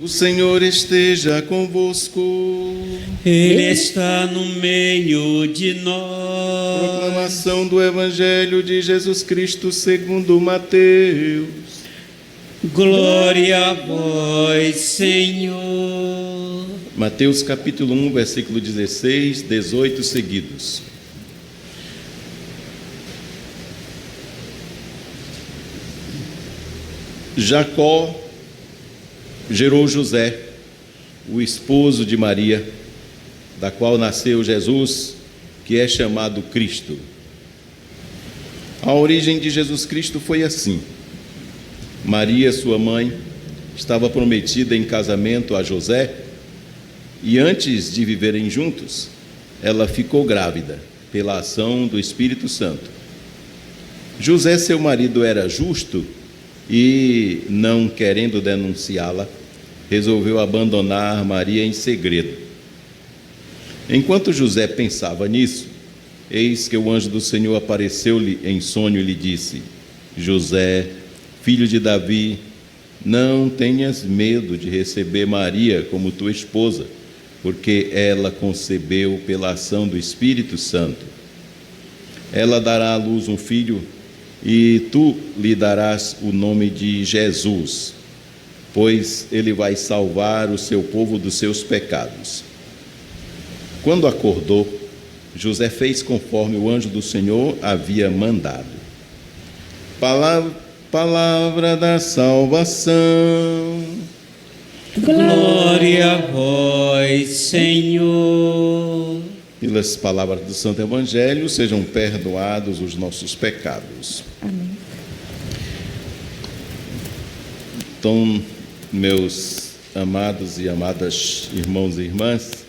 O Senhor esteja convosco. Ele está no meio de nós. Proclamação do Evangelho de Jesus Cristo segundo Mateus. Glória a vós, Senhor. Mateus capítulo 1, versículo 16, 18 seguidos. Jacó gerou José, o esposo de Maria, da qual nasceu Jesus, que é chamado Cristo. A origem de Jesus Cristo foi assim: Maria, sua mãe, estava prometida em casamento a José, e antes de viverem juntos, ela ficou grávida pela ação do Espírito Santo. José, seu marido, era justo e, não querendo denunciá-la, resolveu abandonar Maria em segredo. Enquanto José pensava nisso, eis que o anjo do Senhor apareceu-lhe em sonho e lhe disse: José, filho de Davi, não tenhas medo de receber Maria como tua esposa, porque ela concebeu pela ação do Espírito Santo. Ela dará à luz um filho, e tu lhe darás o nome de Jesus, pois ele vai salvar o seu povo dos seus pecados. Quando acordou, José fez conforme o anjo do Senhor havia mandado. Palavra da salvação. Glória a vós, Senhor. Pelas palavras do Santo Evangelho, sejam perdoados os nossos pecados. Amém. Então, meus amados e amadas irmãos e irmãs,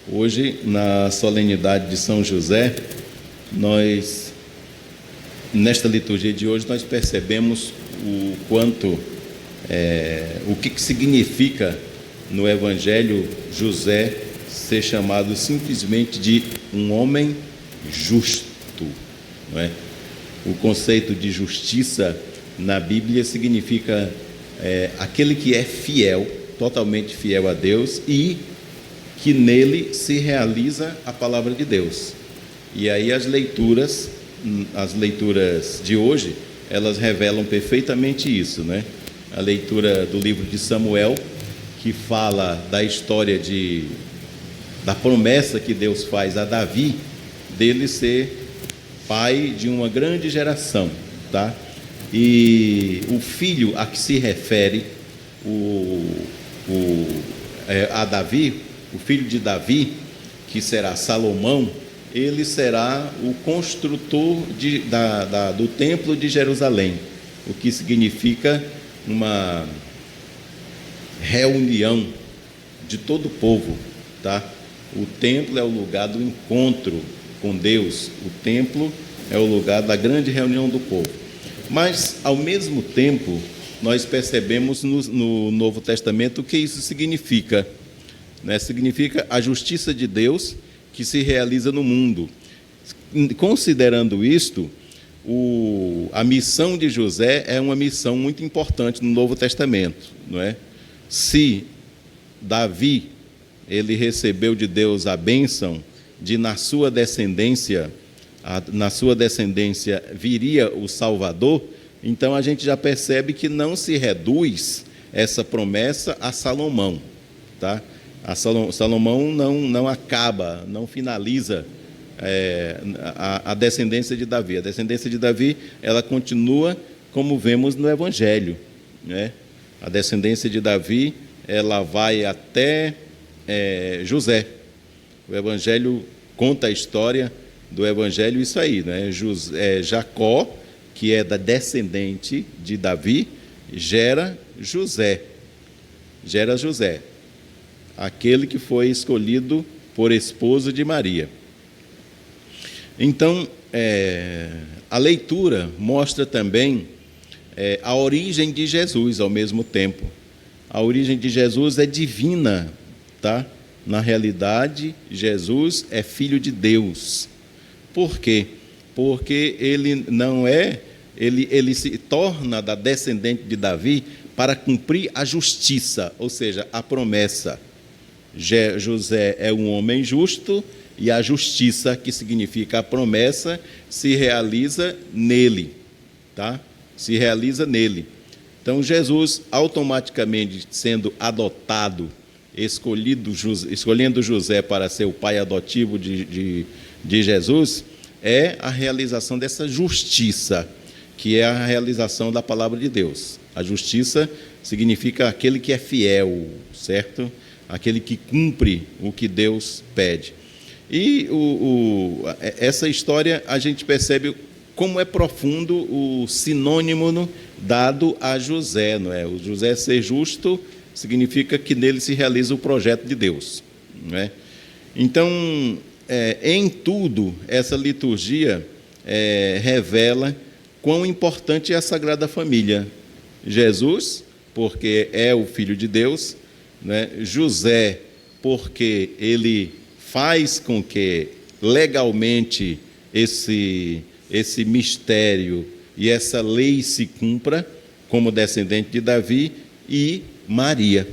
hoje, na solenidade de São José, nesta liturgia de hoje, nós percebemos o quanto, o que significa no Evangelho José ser chamado simplesmente de um homem justo, não é? O conceito de justiça na Bíblia significa aquele que é fiel, totalmente fiel a Deus, e que nele se realiza a palavra de Deus. E aí as leituras de hoje, elas revelam perfeitamente isso, né? A leitura do livro de Samuel, que fala da história da promessa que Deus faz a Davi, dele ser pai de uma grande geração, tá? E o filho a que se refere a Davi, o filho de Davi, que será Salomão, ele será o construtor do templo de Jerusalém, o que significa uma reunião de todo o povo, tá? O templo é o lugar do encontro com Deus, o templo é o lugar da grande reunião do povo. Mas, ao mesmo tempo, nós percebemos no Novo Testamento o que isso significa, né? Significa a justiça de Deus que se realiza no mundo. Considerando isto, a missão de José é uma missão muito importante no Novo Testamento, não é? Se Davi, ele recebeu de Deus a bênção de na sua descendência viria o Salvador, então a gente já percebe que não se reduz essa promessa a Salomão, tá? Salomão não acaba, não finaliza a descendência de Davi. A descendência de Davi, ela continua como vemos no Evangelho, né? A descendência de Davi, ela vai até José. O Evangelho conta a história do Evangelho, isso aí, né? Jacó, que é da descendente de Davi, gera José, aquele que foi escolhido por esposo de Maria. Então, a leitura mostra também a origem de Jesus ao mesmo tempo. A origem de Jesus é divina, tá? Na realidade, Jesus é filho de Deus. Por quê? Porque ele não ele se torna da descendente de Davi para cumprir a justiça, ou seja, a promessa. José é um homem justo e a justiça, que significa a promessa, se realiza nele, tá? Se realiza nele. Então, Jesus, automaticamente sendo adotado, escolhendo José para ser o pai adotivo de Jesus, é a realização dessa justiça, que é a realização da palavra de Deus. A justiça significa aquele que é fiel, certo? Aquele que cumpre o que Deus pede. E essa história a gente percebe como é profundo o sinônimo dado a José, não é? O José ser justo significa que nele se realiza o projeto de Deus, não é? Então, em tudo, essa liturgia revela quão importante é a Sagrada Família. Jesus, porque é o Filho de Deus, né? José, porque ele faz com que legalmente esse mistério e essa lei se cumpra como descendente de Davi, e Maria.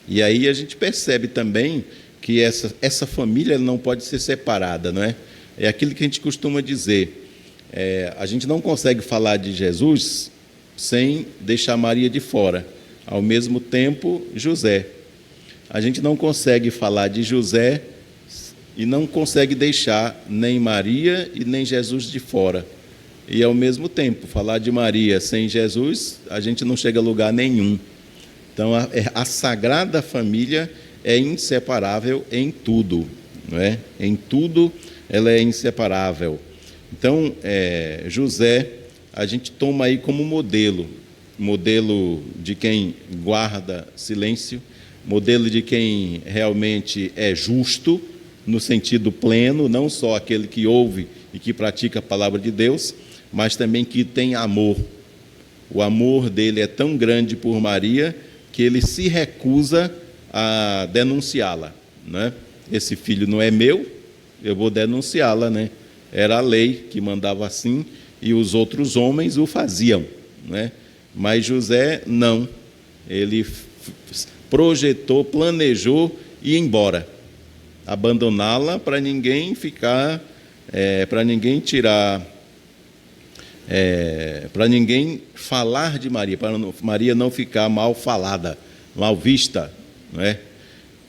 E aí a gente percebe também que essa família não pode ser separada, não é? É aquilo que a gente costuma dizer. A gente não consegue falar de Jesus sem deixar Maria de fora. Ao mesmo tempo, José. A gente não consegue falar de José e não consegue deixar nem Maria e nem Jesus de fora. E, ao mesmo tempo, falar de Maria sem Jesus, a gente não chega a lugar nenhum. Então, a Sagrada Família é inseparável em tudo, não é? Em tudo ela é inseparável. Então, José, a gente toma aí como modelo de quem guarda silêncio, modelo de quem realmente é justo, no sentido pleno, não só aquele que ouve e que pratica a palavra de Deus, mas também que tem amor. O amor dele é tão grande por Maria que ele se recusa a denunciá-la, né? Esse filho não é meu, eu vou denunciá-la, né? Era a lei que mandava assim e os outros homens o faziam, né? Mas José não, ele projetou, planejou ir embora, abandoná-la para ninguém ficar, para ninguém tirar, para ninguém falar de Maria, para Maria não ficar mal falada, mal vista, não é?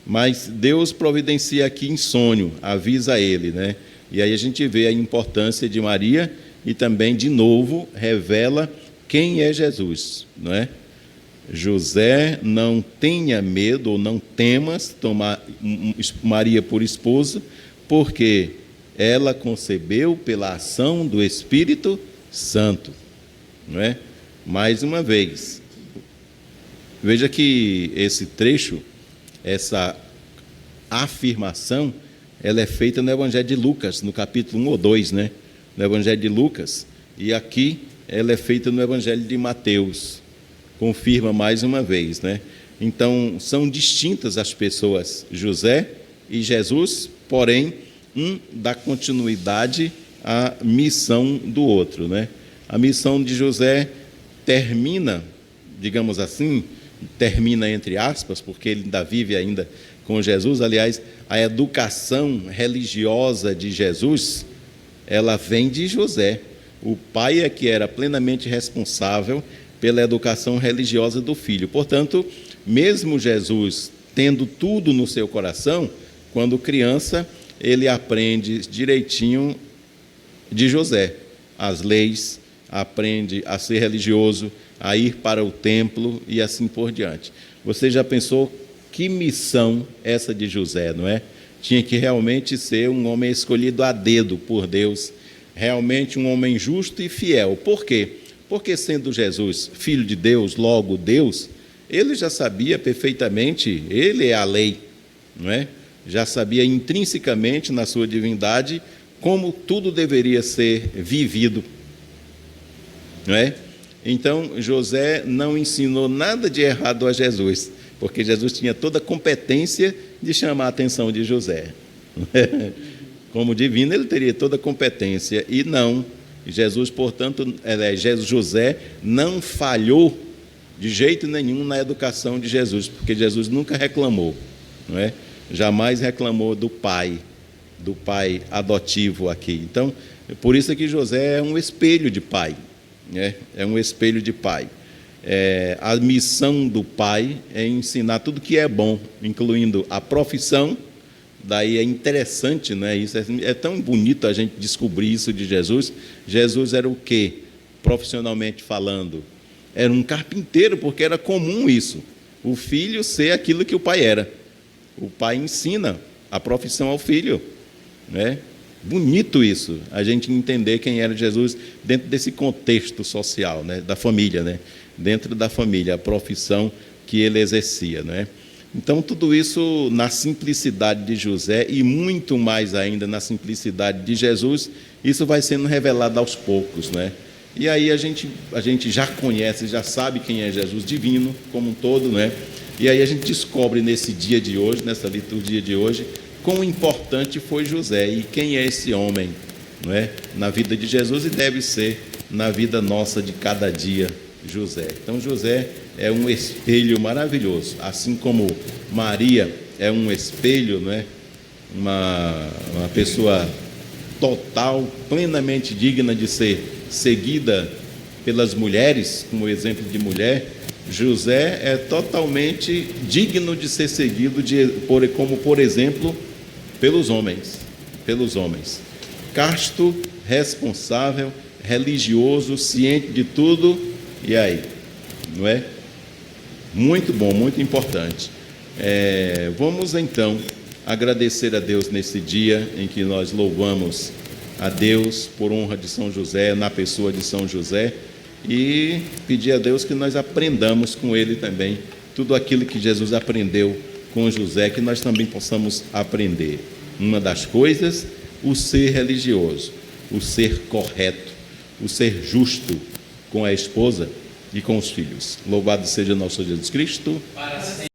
Mas Deus providencia aqui em sonho, avisa ele, né? E aí a gente vê a importância de Maria e também, de novo, revela quem é Jesus, não é? José, não tenha medo ou não temas tomar Maria por esposa, porque ela concebeu pela ação do Espírito Santo, não é? Mais uma vez, veja que esse trecho, essa afirmação, ela é feita no Evangelho de Lucas, no capítulo 1 ou 2, né? No Evangelho de Lucas, e aqui ela é feita no Evangelho de Mateus, confirma mais uma vez, né? Então, são distintas as pessoas, José e Jesus, porém, um dá continuidade à missão do outro, né? A missão de José termina, digamos assim, termina entre aspas, porque ele ainda vive ainda com Jesus. Aliás, a educação religiosa de Jesus, ela vem de José. O pai é que era plenamente responsável pela educação religiosa do filho. Portanto, mesmo Jesus tendo tudo no seu coração, quando criança, ele aprende direitinho de José, as leis, aprende a ser religioso, a ir para o templo e assim por diante. Você já pensou que missão essa de José, não é? Tinha que realmente ser um homem escolhido a dedo por Deus, realmente um homem justo e fiel. Por quê? Porque, sendo Jesus filho de Deus, logo Deus, ele já sabia perfeitamente, ele é a lei, não é? Já sabia intrinsecamente na sua divindade como tudo deveria ser vivido, não é? Então, José não ensinou nada de errado a Jesus, porque Jesus tinha toda a competência de chamar a atenção de José. Como divino, ele teria toda a competência, e não. Jesus, portanto, José não falhou de jeito nenhum na educação de Jesus, porque Jesus nunca reclamou, não é? Jamais reclamou do pai adotivo aqui. Então, por isso é que José é um espelho de pai, né? É um espelho de pai. A missão do pai é ensinar tudo que é bom, incluindo a profissão. Daí é interessante, né? Isso é tão bonito a gente descobrir isso de Jesus. Jesus era o quê? Profissionalmente falando, era um carpinteiro, porque era comum isso, o filho ser aquilo que o pai era. O pai ensina a profissão ao filho, né? Bonito isso, a gente entender quem era Jesus dentro desse contexto social, né? Da família, né? Dentro da família, a profissão que ele exercia, né? Então, tudo isso na simplicidade de José e muito mais ainda na simplicidade de Jesus, isso vai sendo revelado aos poucos, né? E aí a gente já conhece, já sabe quem é Jesus divino como um todo, né? E aí a gente descobre nesse dia de hoje, nessa liturgia de hoje, quão importante foi José e quem é esse homem, não é? Na vida de Jesus e deve ser na vida nossa de cada dia, José. Então, José é um espelho maravilhoso, assim como Maria é um espelho, não é? Uma pessoa total, plenamente digna de ser seguida pelas mulheres, como exemplo de mulher. José é totalmente digno de ser seguido como, por exemplo, pelos homens. Casto, responsável, religioso, ciente de tudo. E aí? Não é? Muito bom, muito importante. Vamos então agradecer a Deus nesse dia em que nós louvamos a Deus por honra de São José, na pessoa de São José, e pedir a Deus que nós aprendamos com ele também tudo aquilo que Jesus aprendeu com José, que nós também possamos aprender. Uma das coisas, o ser religioso, o ser correto, o ser justo com a esposa e com os filhos. Louvado seja nosso Jesus Cristo.